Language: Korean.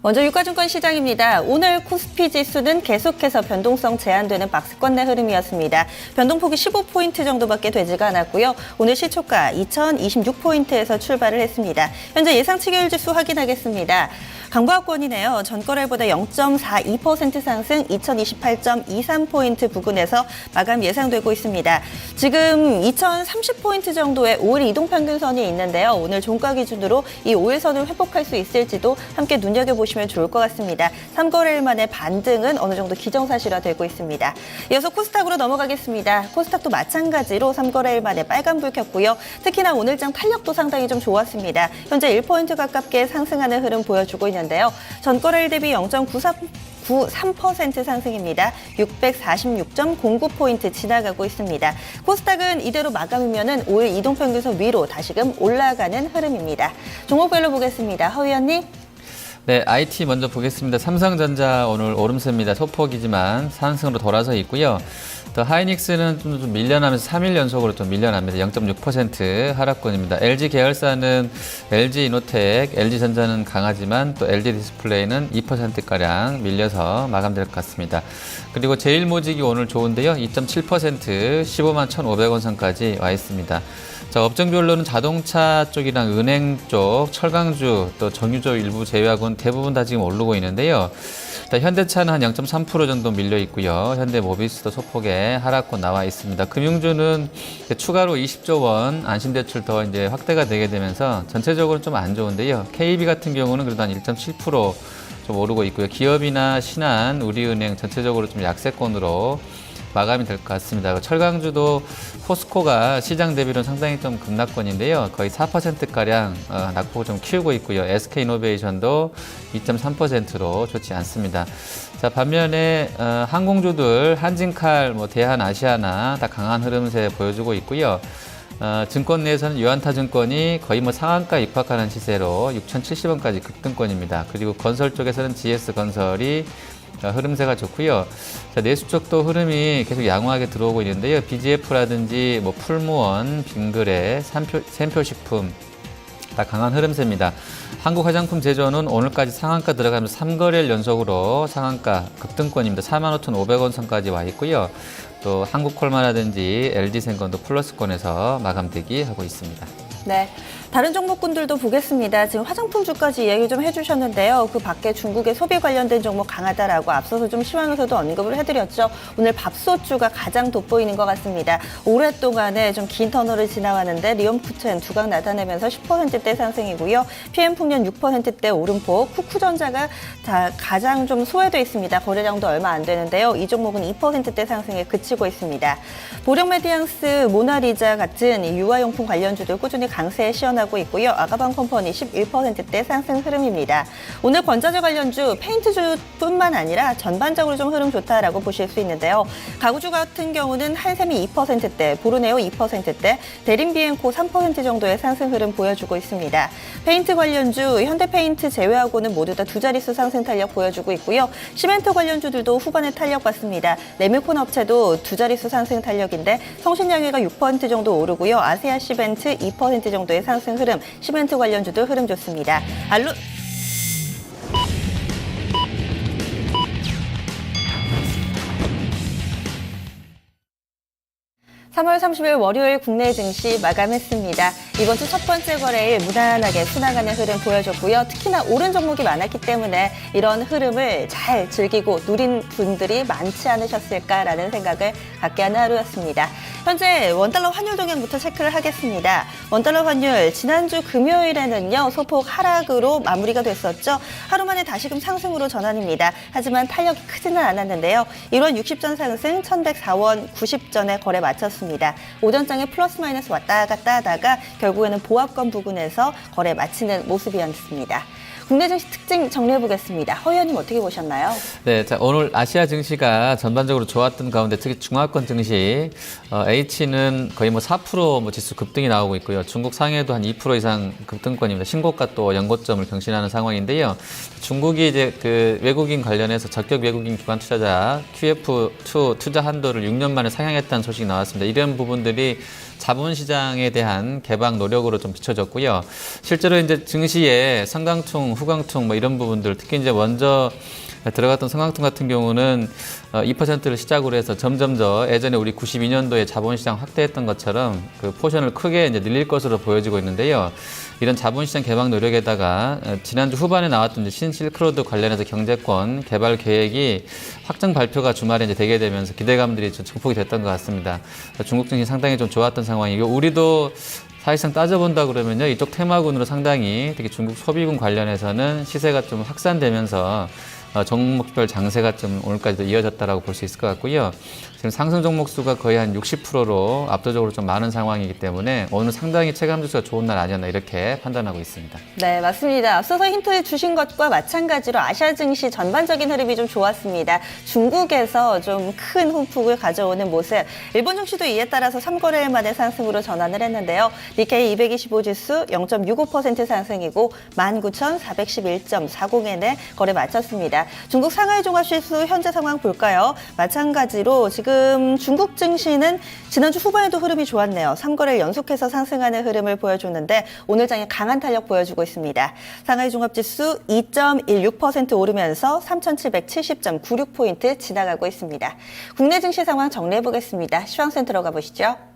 먼저 유가증권 시장입니다. 오늘 코스피 지수는 계속해서 변동성 제한되는 박스권 내 흐름이었습니다. 변동폭이 15포인트 정도밖에 되지가 않았고요. 오늘 시초가 2026포인트에서 출발을 했습니다. 현재 예상치 계율 지수 확인하겠습니다. 강보합권이네요. 전거래보다 0.42% 상승 2028.23포인트 부근에서 마감 예상되고 있습니다. 지금 2030포인트 정도의 5일 이동평균선이 있는데요. 오늘 종가 기준으로 이 5일선을 회복할 수 있을지도 함께 눈여겨보시면 좋을 것 같습니다. 3거래일 만에 반등은 어느 정도 기정사실화되고 있습니다. 이어서 코스닥으로 넘어가겠습니다. 코스닥도 마찬가지로 3거래일 만에 빨간불 켰고요. 특히나 오늘장 탄력도 상당히 좀 좋았습니다. 현재 1포인트 가깝게 상승하는 흐름 보여주고 있는데요. 전거래일 대비 0.93% 상승입니다. 646.09포인트 지나가고 있습니다. 코스닥은 이대로 마감이면은 5일 이동평균선 위로 다시금 올라가는 흐름입니다. 종목별로 보겠습니다. 허 위원님. 네, IT 먼저 보겠습니다. 삼성전자 오늘 오름세입니다. 소폭이지만 상승으로 돌아서 있고요. 또 하이닉스는 좀 밀려나면서 3일 연속으로 좀 밀려납니다. 0.6% 하락권입니다. LG 계열사는 LG 이노텍, LG전자는 강하지만 또 LG 디스플레이는 2%가량 밀려서 마감될 것 같습니다. 그리고 제일모직이 오늘 좋은데요. 2.7% 15만 1,500원 선까지 와 있습니다. 자, 업종별로는 자동차 쪽이랑 은행 쪽, 철강주, 또 정유조 일부 제외하고는 대부분 다 지금 오르고 있는데요. 현대차는 한 0.3% 정도 밀려 있고요. 현대모비스도 소폭의 하락권 나와 있습니다. 금융주는 추가로 20조 원 안심대출 더 이제 확대가 되게 되면서 전체적으로 좀 안 좋은데요. KB 같은 경우는 그래도 한 1.7% 좀 오르고 있고요. 기업이나 신한, 우리은행 전체적으로 좀 약세권으로 마감이 될 것 같습니다. 철강주도 포스코가 시장 대비로는 상당히 좀 급락권인데요. 거의 4%가량 낙폭을 좀 키우고 있고요. SK이노베이션도 2.3%로 좋지 않습니다. 자, 반면에 항공주들 한진칼, 대한아시아나 다 강한 흐름세 보여주고 있고요. 증권 내에서는 유안타증권이 거의 상한가 입학하는 시세로 6,070원까지 급등권입니다. 그리고 건설 쪽에서는 GS건설이 흐름세가 좋고요. 자, 내수 쪽도 흐름이 계속 양호하게 들어오고 있는데요. BGF라든지 풀무원, 빙그레, 샘표식품 다 강한 흐름세입니다. 한국화장품 제조는 오늘까지 상한가 들어가면서 3거래일 연속으로 상한가 급등권입니다. 45,500원 선까지 와 있고요. 또 한국콜마라든지 LG생건도 플러스권에서 마감되기 하고 있습니다. 네, 다른 종목군들도 보겠습니다. 지금 화장품주까지 이야기 좀 해주셨는데요. 그 밖에 중국의 소비 관련된 종목 강하다라고 앞서서 좀 시황에서도 언급을 해드렸죠. 오늘 밥솥주가 가장 돋보이는 것 같습니다. 오랫동안에 좀 긴 터널을 지나왔는데 리움쿠첸 두각 나타내면서 10%대 상승이고요. PM풍년 6%대 오름폭, 쿠쿠전자가 가장 좀 소외돼 있습니다. 거래량도 얼마 안 되는데요. 이 종목은 2%대 상승에 그치고 있습니다. 보령메디앙스, 모나리자 같은 유아용품 관련주들 꾸준히 강세에 시연하고 있고요. 아가방컴퍼니 11%대 상승 흐름입니다. 오늘 권자재 관련주, 페인트주뿐만 아니라 전반적으로 좀 흐름 좋다라고 보실 수 있는데요. 가구주 같은 경우는 한샘이 2%대, 보르네오 2%대, 대림비엔코 3% 정도의 상승 흐름 보여주고 있습니다. 페인트 관련주, 현대페인트 제외하고는 모두 다 두 자릿수 상승 탄력 보여주고 있고요. 시멘트 관련주들도 후반에 탄력받습니다. 레밀콘 업체도 두 자릿수 상승 탄력인데 성신양해가 6% 정도 오르고요. 아세아시멘트 2% 정도의 상승 흐름, 시멘트 관련주도 흐름 좋습니다. 3월 30일 월요일 국내 증시 마감했습니다. 이번 주 첫 번째 거래일 무난하게 순항하는 흐름 보여줬고요. 특히나 오른 종목이 많았기 때문에 이런 흐름을 잘 즐기고 누린 분들이 많지 않으셨을까라는 생각을 갖게 하는 하루였습니다. 현재 원달러 환율 동향부터 체크를 하겠습니다. 원달러 환율 지난주 금요일에는요. 소폭 하락으로 마무리가 됐었죠. 하루 만에 다시금 상승으로 전환입니다. 하지만 탄력이 크지는 않았는데요. 1원 60전 상승 1,104원 90전에 거래 마쳤습니다. 오전장에 플러스 마이너스 왔다 갔다 하다가 결국에는 보합권 부근에서 거래 마치는 모습이었습니다. 국내 증시 특징 정리해보겠습니다. 허 의원님 어떻게 보셨나요? 네, 자, 오늘 아시아 증시가 전반적으로 좋았던 가운데 특히 중화권 증시, H는 거의 4% 지수 급등이 나오고 있고요. 중국 상해도 한 2% 이상 급등권입니다. 신고가 또 연고점을 경신하는 상황인데요. 중국이 이제 그 외국인 관련해서 적격 외국인 기관 투자자 QF2 투자 한도를 6년 만에 상향했다는 소식이 나왔습니다. 이런 부분들이 자본시장에 대한 개방 노력으로 좀 비춰졌고요. 실제로 이제 증시에 성강통, 후강통 뭐 이런 부분들, 특히 이제 먼저 들어갔던 성강통 같은 경우는 2%를 시작으로 해서 점점 더 예전에 우리 92년도에 자본시장 확대했던 것처럼 그 포션을 크게 이제 늘릴 것으로 보여지고 있는데요. 이런 자본시장 개방 노력에다가 지난주 후반에 나왔던 이제 신실크로드 관련해서 경제권 개발 계획이 확정 발표가 주말에 이제 되게 되면서 기대감들이 좀 증폭이 됐던 것 같습니다. 중국 증시 상당히 좀 좋았던 상황이고 우리도 사실상 따져본다 그러면요. 이쪽 테마군으로 상당히 특히 중국 소비군 관련해서는 시세가 좀 확산되면서 종목별 장세가 좀 오늘까지도 이어졌다라고 볼 수 있을 것 같고요. 지금 상승 종목 수가 거의 한 60%로 압도적으로 좀 많은 상황이기 때문에 오늘 상당히 체감 지수가 좋은 날 아니었나 이렇게 판단하고 있습니다. 네, 맞습니다. 앞서서 힌트를 주신 것과 마찬가지로 아시아 증시 전반적인 흐름이 좀 좋았습니다. 중국에서 좀 큰 훈풍을 가져오는 모습. 일본 증시도 이에 따라서 3거래일 만에 상승으로 전환을 했는데요. 니케이 225 지수 0.65% 상승이고 19,411.40엔에 거래 마쳤습니다. 중국 상하이 종합지수 현재 상황 볼까요? 마찬가지로 지금 중국 증시는 지난주 후반에도 흐름이 좋았네요. 3거래일 연속해서 상승하는 흐름을 보여줬는데 오늘 장에 강한 탄력 보여주고 있습니다. 상하이 종합지수 2.16% 오르면서 3,770.96포인트 지나가고 있습니다. 국내 증시 상황 정리해 보겠습니다. 시황센터로 가보시죠.